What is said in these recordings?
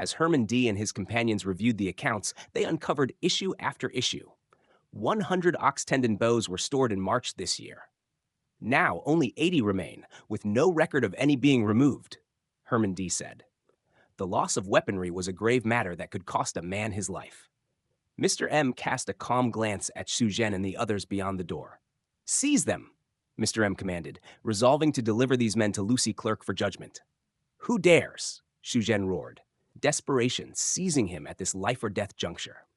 As Herman D. and his companions reviewed the accounts, they uncovered issue after issue. 100 ox tendon bows were stored in March this year. Now only 80 remain, with no record of any being removed, Herman D. said. The loss of weaponry was a grave matter that could cost a man his life. Mr. M cast a calm glance at Xu Zhen and the others beyond the door. Seize them, Mr. M commanded, resolving to deliver these men to Lucy Clerk for judgment. Who dares? Xu Zhen roared, desperation seizing him at this life-or-death juncture.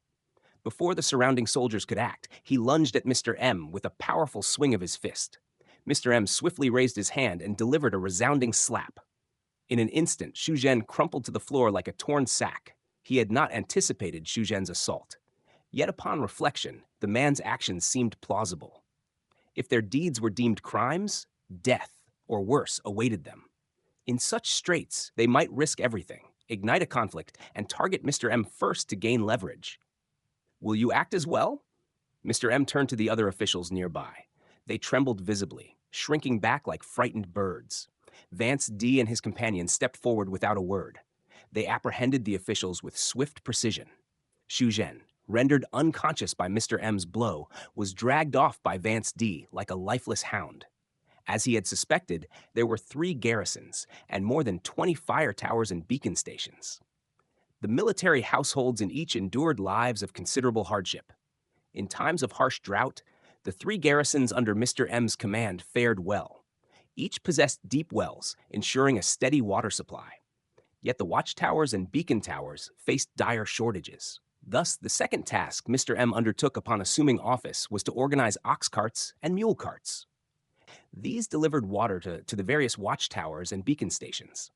Before the surrounding soldiers could act, he lunged at Mr. M with a powerful swing of his fist. Mr. M swiftly raised his hand and delivered a resounding slap. In an instant, Xu Zhen crumpled to the floor like a torn sack. He had not anticipated Xu Zhen's assault. Yet upon reflection, the man's actions seemed plausible. If their deeds were deemed crimes, death, or worse, awaited them. In such straits, they might risk everything, ignite a conflict, and target Mr. M first to gain leverage. Will you act as well? Mr. M turned to the other officials nearby. They trembled visibly, shrinking back like frightened birds. Vance D. and his companions stepped forward without a word. They apprehended the officials with swift precision. Xu Zhen, rendered unconscious by Mr. M's blow, was dragged off by Vance D. like a lifeless hound. As he had suspected, there were 3 garrisons and more than 20 fire towers and beacon stations. The military households in each endured lives of considerable hardship. In times of harsh drought, the 3 garrisons under Mr. M's command fared well. Each possessed deep wells, ensuring a steady water supply. Yet the watchtowers and beacon towers faced dire shortages. Thus, the second task Mr. M undertook upon assuming office was to organize ox carts and mule carts. These delivered water to the various watchtowers and beacon stations.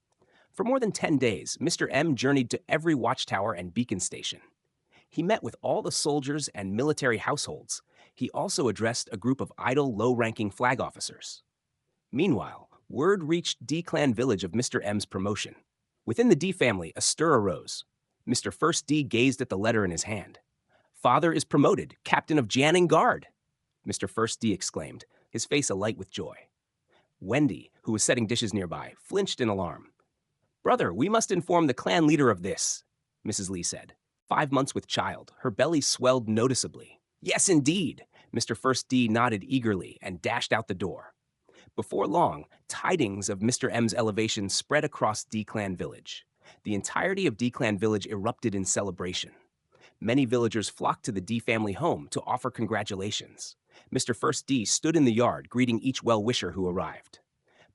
For more than 10 days, Mr. M journeyed to every watchtower and beacon station. He met with all the soldiers and military households. He also addressed a group of idle, low-ranking flag officers. Meanwhile, word reached D Clan village of Mr. M's promotion. Within the D family, a stir arose. Mr. First D gazed at the letter in his hand. Father is promoted, captain of Jianing Guard, Mr. First D exclaimed, his face alight with joy. Wendy, who was setting dishes nearby, flinched in alarm. Brother, we must inform the clan leader of this, Mrs. Lee said. 5 months with child, her belly swelled noticeably. Yes, indeed, Mr. First D nodded eagerly and dashed out the door. Before long, tidings of Mr. M's elevation spread across D Clan village. The entirety of D Clan village erupted in celebration. Many villagers flocked to the D family home to offer congratulations. Mr. First D stood in the yard, greeting each well-wisher who arrived.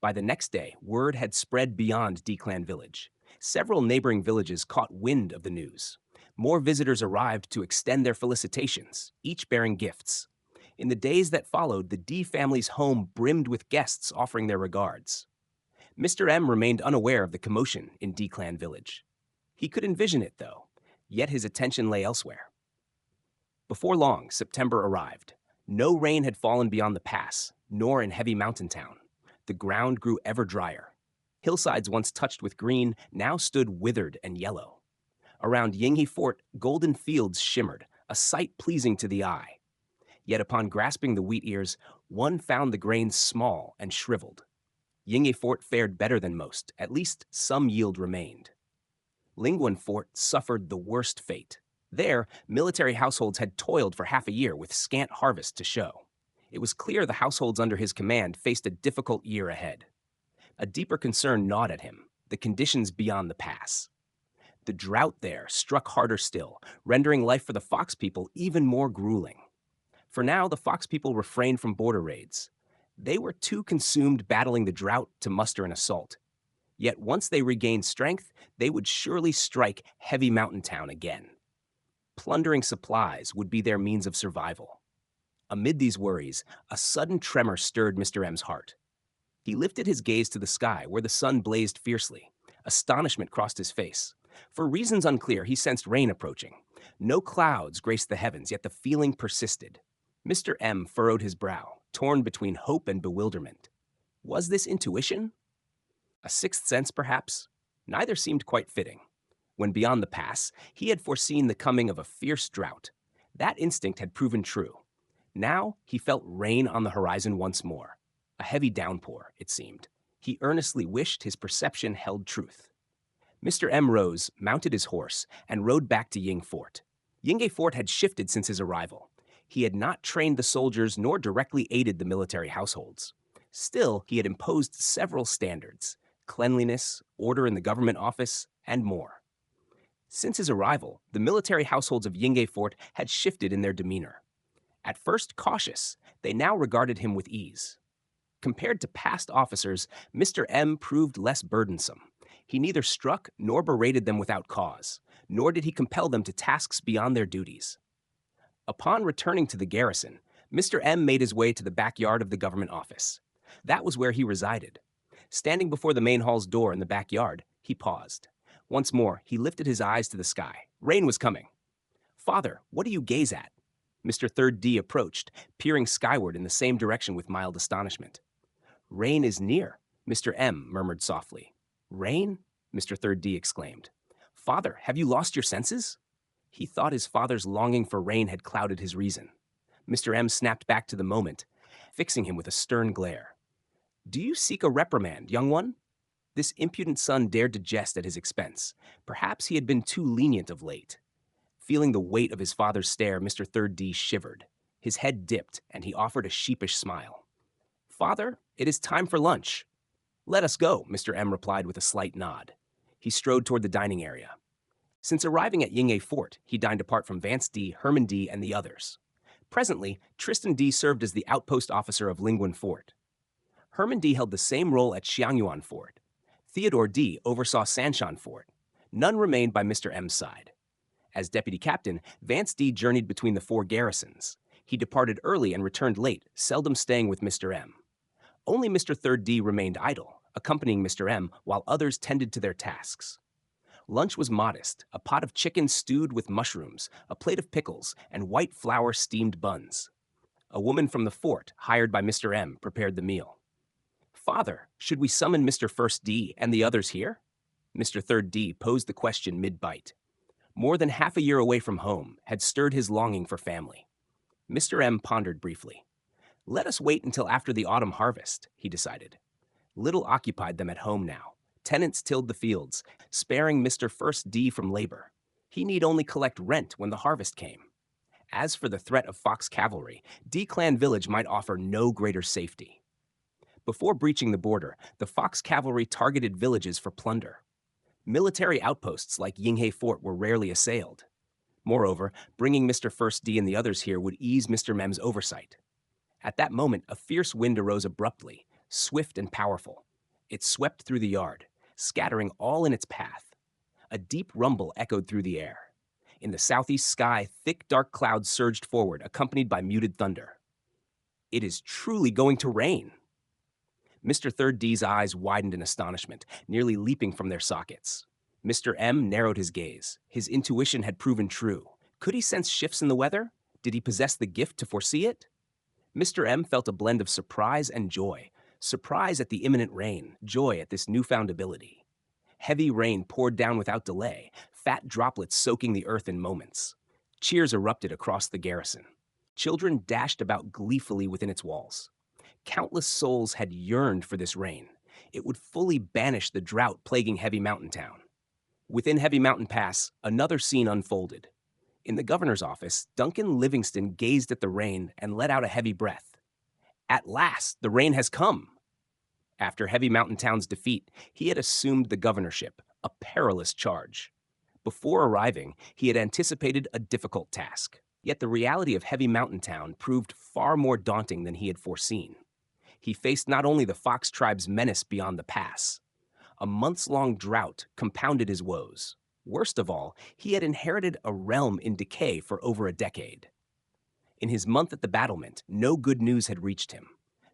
By the next day, word had spread beyond D Clan village. Several neighboring villages caught wind of the news. More visitors arrived to extend their felicitations, each bearing gifts. In the days that followed, the D family's home brimmed with guests offering their regards. Mr. M remained unaware of the commotion in D Clan village. He could envision it, though, yet his attention lay elsewhere. Before long, September arrived. No rain had fallen beyond the pass, nor in heavy mountain town. The ground grew ever drier. Hillsides once touched with green now stood withered and yellow. Around Yinghe Fort, golden fields shimmered, a sight pleasing to the eye. Yet upon grasping the wheat ears, one found the grains small and shriveled. Yinghe Fort fared better than most, at least some yield remained. Lingguan Fort suffered the worst fate. There, military households had toiled for half a year with scant harvest to show. It was clear the households under his command faced a difficult year ahead. A deeper concern gnawed at him, the conditions beyond the pass. The drought there struck harder still, rendering life for the Fox people even more grueling. For now, the Fox people refrained from border raids. They were too consumed battling the drought to muster an assault. Yet once they regained strength, they would surely strike Heavy Mountain Town again. Plundering supplies would be their means of survival. Amid these worries, a sudden tremor stirred Mr. M's heart. He lifted his gaze to the sky, where the sun blazed fiercely. Astonishment crossed his face. For reasons unclear, he sensed rain approaching. No clouds graced the heavens, yet the feeling persisted. Mr. M furrowed his brow, torn between hope and bewilderment. Was this intuition? A sixth sense, perhaps? Neither seemed quite fitting. When beyond the pass, he had foreseen the coming of a fierce drought. That instinct had proven true. Now he felt rain on the horizon once more. A heavy downpour, it seemed. He earnestly wished his perception held truth. Mr. M rose, mounted his horse, and rode back to Ying Fort. Yinghe Fort had shifted since his arrival. He had not trained the soldiers nor directly aided the military households. Still, he had imposed several standards: cleanliness, order in the government office, and more. Since his arrival, the military households of Yinghe Fort had shifted in their demeanor. At first cautious, they now regarded him with ease. Compared to past officers, Mr. M proved less burdensome. He neither struck nor berated them without cause, nor did he compel them to tasks beyond their duties. Upon returning to the garrison, Mr. M made his way to the backyard of the government office. That was where he resided. Standing before the main hall's door in the backyard, he paused. Once more, he lifted his eyes to the sky. Rain was coming. "Father, what do you gaze at?" Mr. Third D approached, peering skyward in the same direction with mild astonishment. "Rain is near," Mr. M murmured softly. "Rain?" Mr. Third D exclaimed. "Father, have you lost your senses?" He thought his father's longing for rain had clouded his reason. Mr. M snapped back to the moment, fixing him with a stern glare. "Do you seek a reprimand, young one?" This impudent son dared to jest at his expense. Perhaps he had been too lenient of late. Feeling the weight of his father's stare, Mr. Third D shivered. His head dipped, and he offered a sheepish smile. "Father, it is time for lunch." "Let us go," Mr. M replied with a slight nod. He strode toward the dining area. Since arriving at Yinghe Fort, he dined apart from Vance D, Herman D, and the others. Presently, Tristan D served as the outpost officer of Lingwan Fort. Herman D held the same role at Xiangyuan Fort. Theodore D oversaw Sanshan Fort. None remained by Mr. M's side. As deputy captain, Vance D journeyed between the four garrisons. He departed early and returned late, seldom staying with Mr. M. Only Mr. Third D remained idle, accompanying Mr. M while others tended to their tasks. Lunch was modest: a pot of chicken stewed with mushrooms, a plate of pickles, and white flour steamed buns. A woman from the fort, hired by Mr. M, prepared the meal. "Father, should we summon Mr. First D and the others here?" Mr. Third D posed the question mid-bite. More than half a year away from home had stirred his longing for family. Mr. M pondered briefly. "Let us wait until after the autumn harvest," he decided. Little occupied them at home now. Tenants tilled the fields, sparing Mr. First D from labor. He need only collect rent when the harvest came. As for the threat of Fox cavalry, D Clan Village might offer no greater safety. Before breaching the border, the Fox cavalry targeted villages for plunder. Military outposts like Yinghe Fort were rarely assailed. Moreover, bringing Mr. First D and the others here would ease Mr. Mem's oversight. At that moment, a fierce wind arose abruptly, swift and powerful. It swept through the yard, scattering all in its path. A deep rumble echoed through the air. In the southeast sky, thick dark clouds surged forward, accompanied by muted thunder. "It is truly going to rain." Mr. Third D's eyes widened in astonishment, nearly leaping from their sockets. Mr. M narrowed his gaze. His intuition had proven true. Could he sense shifts in the weather? Did he possess the gift to foresee it? Mr. M felt a blend of surprise and joy. Surprise at the imminent rain, joy at this newfound ability. Heavy rain poured down without delay, fat droplets soaking the earth in moments. Cheers erupted across the garrison. Children dashed about gleefully within its walls. Countless souls had yearned for this rain. It would fully banish the drought plaguing Heavy Mountain Town. Within Heavy Mountain Pass, another scene unfolded. In the governor's office, Duncan Livingston gazed at the rain and let out a heavy breath. At last, the rain has come. After Heavy Mountain Town's defeat, he had assumed the governorship, a perilous charge. Before arriving, he had anticipated a difficult task. Yet the reality of Heavy Mountain Town proved far more daunting than he had foreseen. He faced not only the Fox tribe's menace beyond the pass. A months-long drought compounded his woes. Worst of all, he had inherited a realm in decay for over a decade. In his month at the battlement, no good news had reached him.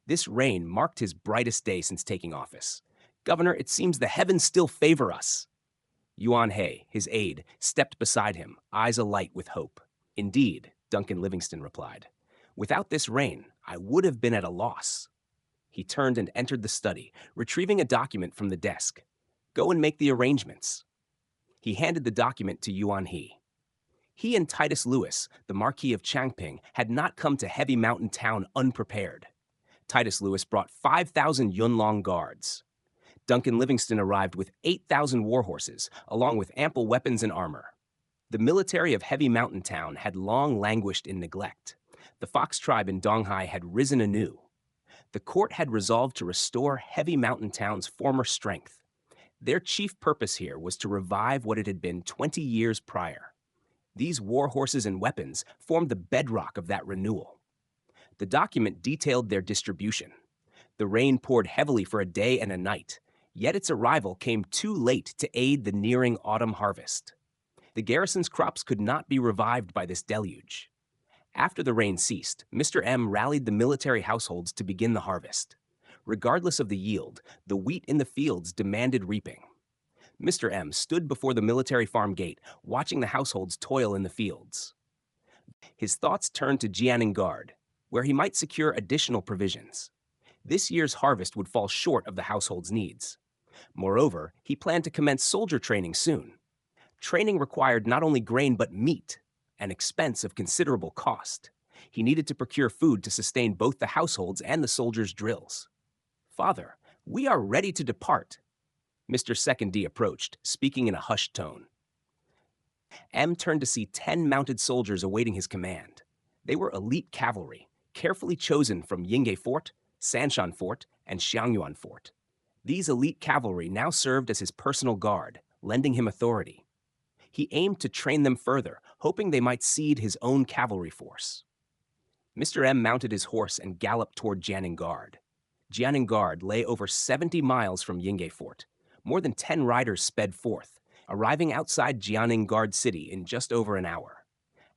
This rain marked his brightest day since taking office. "Governor, it seems the heavens still favor us." Yuan He, his aide, stepped beside him, eyes alight with hope. "Indeed," Duncan Livingston replied. "Without this rain, I would have been at a loss." He turned and entered the study, retrieving a document from the desk. "Go and make the arrangements." He handed the document to Yuan He. He and Titus Lewis, the Marquis of Changping, had not come to Heavy Mountain Town unprepared. Titus Lewis brought 5,000 Yunlong guards. Duncan Livingston arrived with 8,000 war horses, along with ample weapons and armor. The military of Heavy Mountain Town had long languished in neglect. The Fox tribe in Donghai had risen anew. The court had resolved to restore Heavy Mountain Town's former strength. Their chief purpose here was to revive what it had been 20 years prior. These war horses and weapons formed the bedrock of that renewal. The document detailed their distribution. The rain poured heavily for a day and a night, yet its arrival came too late to aid the nearing autumn harvest. The garrison's crops could not be revived by this deluge. After the rain ceased, Mr. M rallied the military households to begin the harvest. Regardless of the yield, the wheat in the fields demanded reaping. Mr. M stood before the military farm gate, watching the households toil in the fields. His thoughts turned to Jianning-Gard, where he might secure additional provisions. This year's harvest would fall short of the household's needs. Moreover, he planned to commence soldier training soon. Training required not only grain but meat, an expense of considerable cost. He needed to procure food to sustain both the households and the soldiers' drills. "Father, we are ready to depart." Mr. Second D approached, speaking in a hushed tone. M turned to see 10 mounted soldiers awaiting his command. They were elite cavalry, carefully chosen from Yingge Fort, Sanshan Fort, and Xiangyuan Fort. These elite cavalry now served as his personal guard, lending him authority. He aimed to train them further, hoping they might cede his own cavalry force. Mr. M mounted his horse and galloped toward Jianning-Gard. Jianning-Gard lay over 70 miles from Yingge Fort. More than 10 riders sped forth, arriving outside Jianning-Gard City in just over an hour.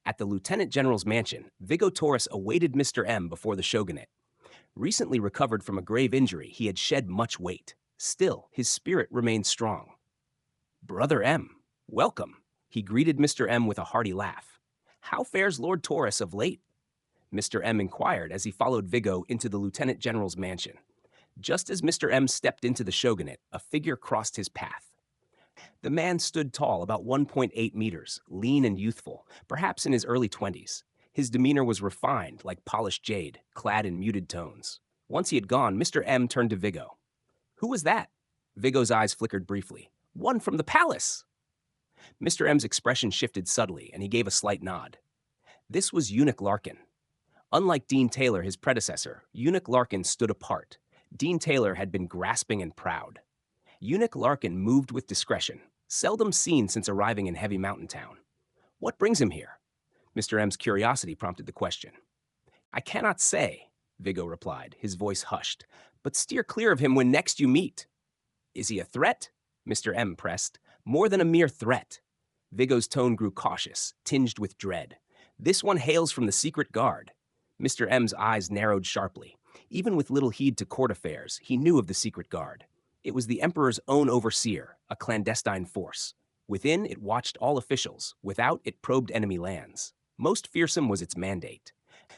At the Lieutenant General's mansion, Viggo Torres awaited Mr. M before the shogunate. Recently recovered from a grave injury, he had shed much weight. Still, his spirit remained strong. "Brother M, welcome," he greeted Mr. M with a hearty laugh. "How fares Lord Torres of late?" Mr. M inquired as he followed Viggo into the Lieutenant General's mansion. Just as Mr. M stepped into the shogunate, a figure crossed his path. The man stood tall, about 1.8 meters, lean and youthful, perhaps in his early 20s. His demeanor was refined, like polished jade, clad in muted tones. Once he had gone, Mr. M turned to Viggo. "Who was that?" Viggo's eyes flickered briefly. "One from the palace!" Mr. M's expression shifted subtly, and he gave a slight nod. This was Eunuch Larkin. Unlike Dean Taylor, his predecessor, Eunuch Larkin stood apart. Dean Taylor had been grasping and proud. Eunuch Larkin moved with discretion, seldom seen since arriving in Heavy Mountain Town. "What brings him here?" Mr. M's curiosity prompted the question. "I cannot say," Viggo replied, his voice hushed, "but steer clear of him when next you meet." "Is he a threat?" Mr. M pressed. "More than a mere threat." Viggo's tone grew cautious, tinged with dread. "This one hails from the Secret Guard." Mr. M's eyes narrowed sharply. Even with little heed to court affairs, he knew of the Secret Guard. It was the Emperor's own overseer, a clandestine force. Within, it watched all officials. Without, it probed enemy lands. Most fearsome was its mandate.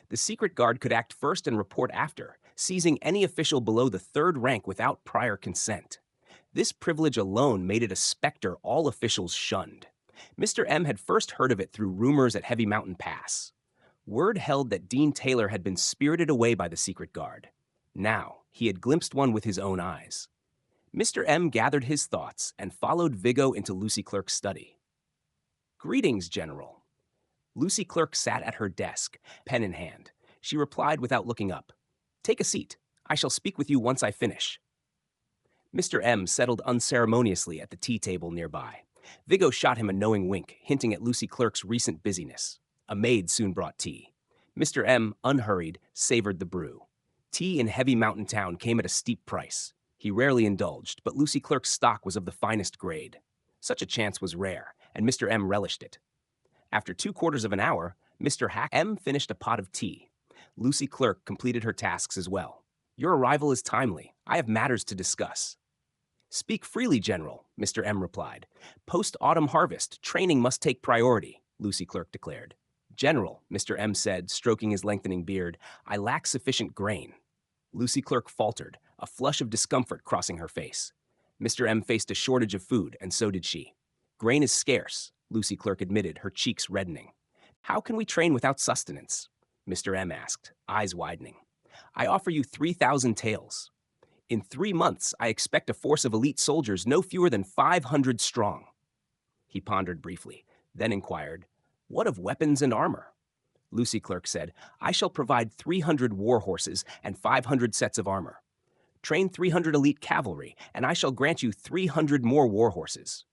The Secret Guard could act first and report after, seizing any official below the 3rd rank without prior consent. This privilege alone made it a specter all officials shunned. Mr. M had first heard of it through rumors at Heavy Mountain Pass. Word held that Dean Taylor had been spirited away by the Secret Guard. Now, he had glimpsed one with his own eyes. Mr. M gathered his thoughts and followed Viggo into Lucy Clerk's study. "Greetings, General." Lucy Clerk sat at her desk, pen in hand. She replied without looking up. "Take a seat. I shall speak with you once I finish." Mr. M settled unceremoniously at the tea table nearby. Viggo shot him a knowing wink, hinting at Lucy Clerk's recent busyness. A maid soon brought tea. Mr. M, unhurried, savored the brew. Tea in Heavy Mountain Town came at a steep price. He rarely indulged, but Lucy Clerk's stock was of the finest grade. Such a chance was rare, and Mr. M relished it. After 3/4 of an hour, Mr. M finished a pot of tea. Lucy Clerk completed her tasks as well. "Your arrival is timely. I have matters to discuss." "Speak freely, General," Mr. M replied. "Post-autumn harvest, training must take priority," Lucy Clerk declared. "General," Mr. M said, stroking his lengthening beard, "I lack sufficient grain." Lucy Clerk faltered, a flush of discomfort crossing her face. Mr. M faced a shortage of food, and so did she. "Grain is scarce," Lucy Clerk admitted, her cheeks reddening. "How can we train without sustenance?" Mr. M asked, eyes widening. "I offer you 3,000 taels." In 3 months, I expect a force of elite soldiers no fewer than 500 strong. He pondered briefly, then inquired, What of weapons and armor? Lucy Clerk said, I shall provide 300 war horses and 500 sets of armor. Train 300 elite cavalry, and I shall grant you 300 more war horses.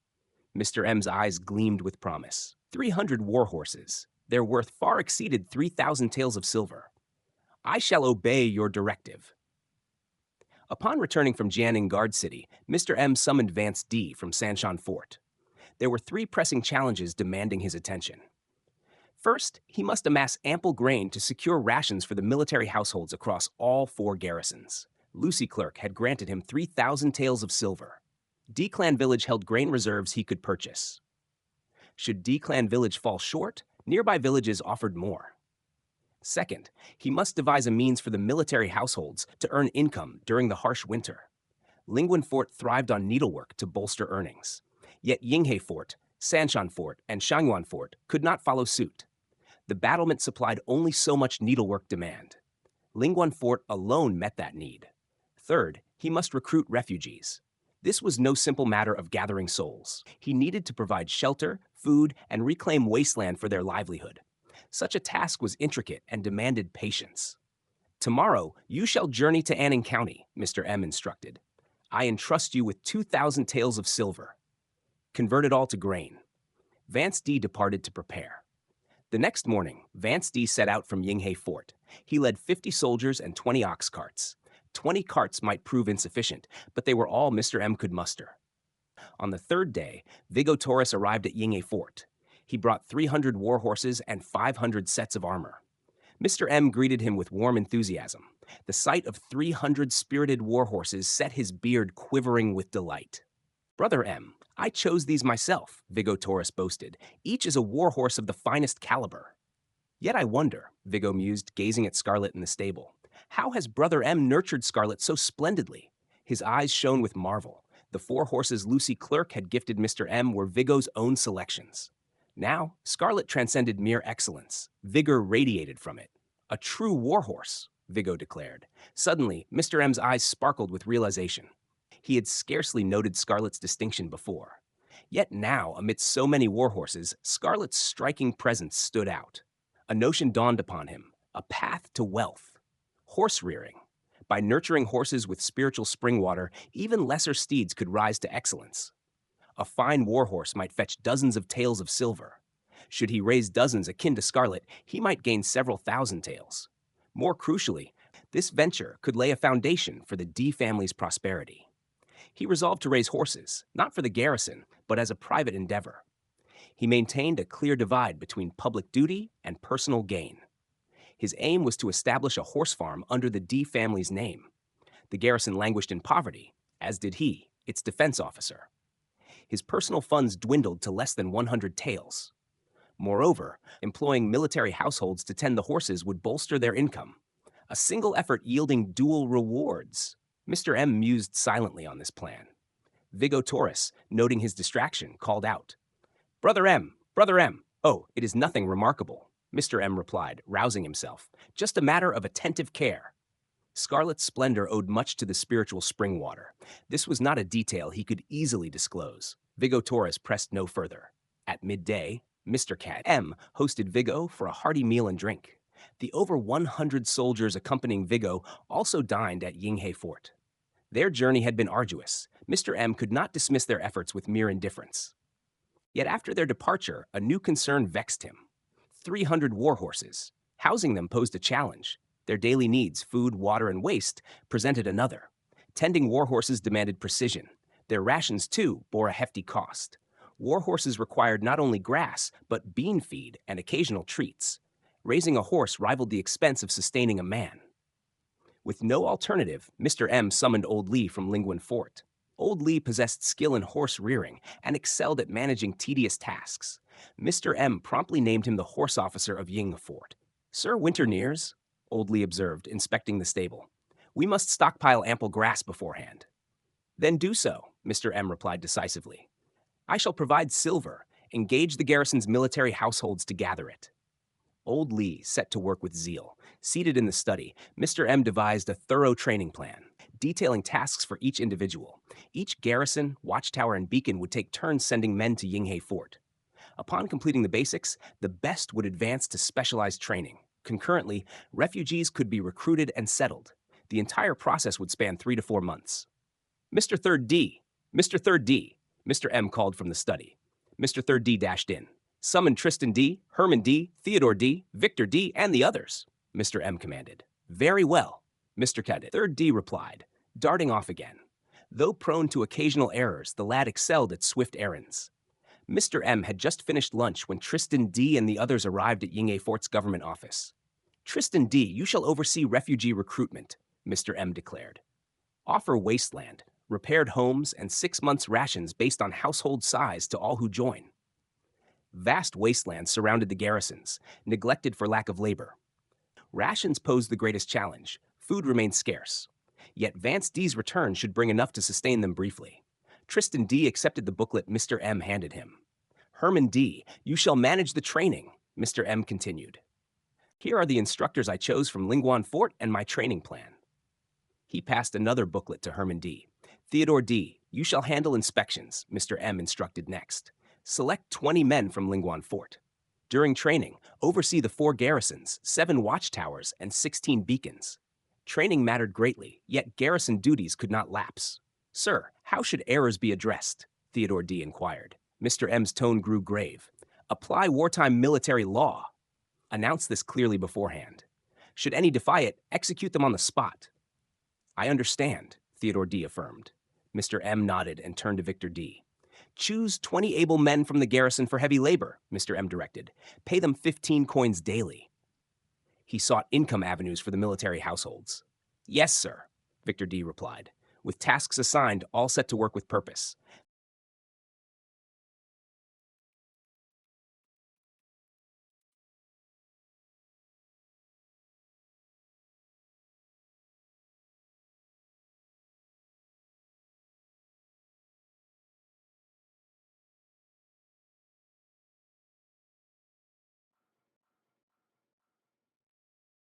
Mr. M's eyes gleamed with promise. 300 war horses. Their worth far exceeded 3,000 taels of silver. I shall obey your directive. Upon returning from Jianing Guard City, Mr. M summoned Vance D from Sanshan Fort. There were 3 pressing challenges demanding his attention. First, he must amass ample grain to secure rations for the military households across all 4 garrisons. Lucy Clerk had granted him 3,000 taels of silver. D-Clan Village held grain reserves he could purchase. Should D-Clan Village fall short, nearby villages offered more. Second, he must devise a means for the military households to earn income during the harsh winter. Lingwan Fort thrived on needlework to bolster earnings. Yet Yinghe Fort, Sanshan Fort, and Shangyuan Fort could not follow suit. The battlement supplied only so much needlework demand. Lingwan Fort alone met that need. Third, he must recruit refugees. This was no simple matter of gathering souls. He needed to provide shelter, food, and reclaim wasteland for their livelihood. Such a task was intricate and demanded patience. Tomorrow, you shall journey to Anning County, Mr. M instructed. I entrust you with 2,000 taels of silver. Convert it all to grain. Vance D departed to prepare. The next morning, Vance D set out from Yinghe Fort. He led 50 soldiers and 20 ox carts. 20 carts might prove insufficient, but they were all Mr. M could muster. On the 3rd day, Vigo Taurus arrived at Yinghe Fort. He brought 300 war horses and 500 sets of armor. Mr. M greeted him with warm enthusiasm. The sight of 300 spirited war horses set his beard quivering with delight. Brother M, I chose these myself, Vigo Taurus boasted. Each is a war horse of the finest caliber. Yet I wonder, Vigo mused, gazing at Scarlet in the stable. How has Brother M nurtured Scarlet so splendidly? His eyes shone with marvel. The 4 horses Lucy Clerk had gifted Mr. M were Vigo's own selections. Now, Scarlet transcended mere excellence. Vigor radiated from it. A true war horse, Vigo declared. Suddenly, Mr. M's eyes sparkled with realization. He had scarcely noted Scarlet's distinction before. Yet now, amidst so many war horses, Scarlet's striking presence stood out. A notion dawned upon him, a path to wealth. Horse rearing. By nurturing horses with spiritual spring water, even lesser steeds could rise to excellence. A fine war horse might fetch dozens of taels of silver. Should he raise dozens akin to Scarlet, he might gain several thousand taels. More crucially, this venture could lay a foundation for the D family's prosperity. He resolved to raise horses, not for the garrison, but as a private endeavor. He maintained a clear divide between public duty and personal gain. His aim was to establish a horse farm under the D family's name. The garrison languished in poverty, as did he, its defense officer. His personal funds dwindled to less than 100 taels. Moreover, employing military households to tend the horses would bolster their income, a single effort yielding dual rewards. Mr. M mused silently on this plan. Vigo Taurus, noting his distraction, called out, Brother M, Brother M, oh, it is nothing remarkable, Mr. M replied, rousing himself, just a matter of attentive care. Scarlet's splendor owed much to the spiritual spring water. This was not a detail he could easily disclose. Vigo Taurus pressed no further. At midday, Mr. Cat M hosted Vigo for a hearty meal and drink. The over 100 soldiers accompanying Vigo also dined at Yinghe Fort. Their journey had been arduous. Mr. M could not dismiss their efforts with mere indifference. Yet after their departure, a new concern vexed him. 300 war horses. Housing them posed a challenge. Their daily needs, food, water, and waste, presented another. Tending war horses demanded precision. Their rations, too, bore a hefty cost. War horses required not only grass, but bean feed and occasional treats. Raising a horse rivaled the expense of sustaining a man. With no alternative, Mr. M summoned Old Lee from Lingwan Fort. Old Lee possessed skill in horse rearing and excelled at managing tedious tasks. Mr. M promptly named him the horse officer of Ying Fort. Sir Winternears, Old Lee observed, inspecting the stable, we must stockpile ample grass beforehand. Then do so, Mr. M replied decisively. I shall provide silver. Engage the garrison's military households to gather it. Old Lee set to work with zeal. Seated in the study, Mr. M devised a thorough training plan, detailing tasks for each individual. Each garrison, watchtower, and beacon would take turns sending men to Yinghe Fort. Upon completing the basics, the best would advance to specialized training. Concurrently, refugees could be recruited and settled. The entire process would span 3 to 4 months. Mr. Third D, Mr. Third D, Mr. M called from the study. Mr. Third D dashed in. Summon Tristan D, Herman D, Theodore D, Victor D, and the others, Mr. M commanded. Very well, Mr. Cadet. Third D replied, darting off again. Though prone to occasional errors, the lad excelled at swift errands. Mr. M had just finished lunch when Tristan D and the others arrived at Yinghe Fort's government office. Tristan D, you shall oversee refugee recruitment, Mr. M declared. Offer wasteland, repaired homes, and 6 months' rations based on household size to all who join. Vast wastelands surrounded the garrisons, neglected for lack of labor. Rations posed the greatest challenge. Food remained scarce. Yet Vance D's return should bring enough to sustain them briefly. Tristan D accepted the booklet Mr. M handed him. Herman D, you shall manage the training, Mr. M continued. Here are the instructors I chose from Linguan Fort and my training plan. He passed another booklet to Herman D. Theodore D, you shall handle inspections, Mr. M instructed next. Select 20 men from Linguan Fort. During training, oversee the 4 garrisons, 7 watchtowers, and 16 beacons. Training mattered greatly, yet garrison duties could not lapse. Sir, how should errors be addressed? Theodore D inquired. Mr. M's tone grew grave. Apply wartime military law. Announce this clearly beforehand. Should any defy it, execute them on the spot. I understand, Theodore D affirmed. Mr. M nodded and turned to Victor D. Choose 20 able men from the garrison for heavy labor, Mr. M directed. Pay them 15 coins daily. He sought income avenues for the military households. Yes, sir, Victor D replied. With tasks assigned, all set to work with purpose.